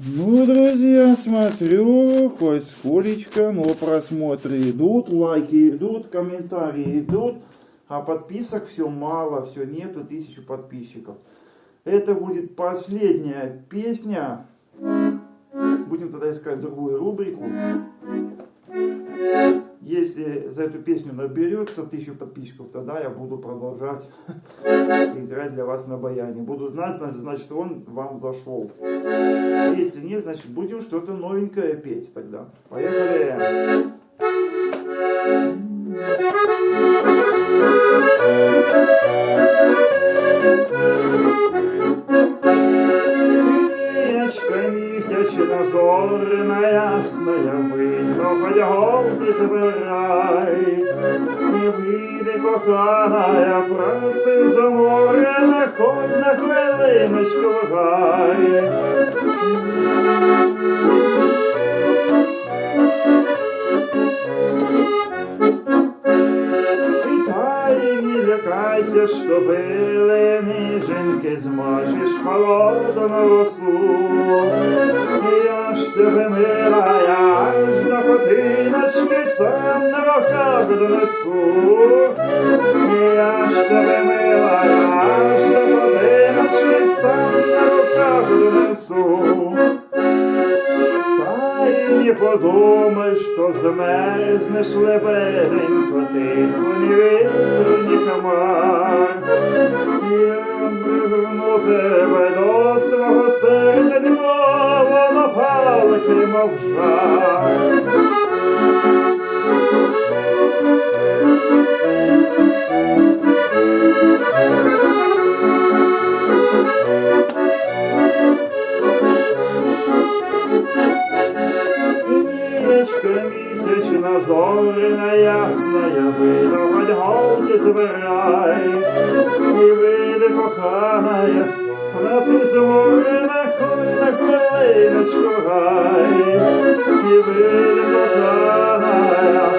Ну, друзья, смотрю, хоть сколечко, но просмотры идут, лайки идут, комментарии идут, а подписок все мало, все нету, 1000 подписчиков. Это будет последняя песня. Будем тогда искать другую рубрику. Если за эту песню наберется 1000 подписчиков, тогда я буду продолжать играть для вас на баяне. Буду знать, значит, он вам зашел. Если нет, значит, будем что-то новенькое петь тогда. Поехали! Месячна зорна ясная, видно, хоть голки забирай. Не вийде коханая, праці заморена, хоть на хвилиночку в гай. Вітаю, не лякайся, що били ніженьки, змочиш холодну росу. Я ж тебе милая, аж на потиночки сам на руках донесу. Я ж тебе милая, аж на потиночки сам на руках донесу. Та й не подумай, що змерзнеш лебеденько, тихо, ні вітру, ні комар. Я пригорну тебе до свого серденького, на палки, мов жар. Месячна зорина ясная, видно, хоть голки збирай. І вийде коханая, праці зморена, хоть на хвилиночку гай. І вийде коханая,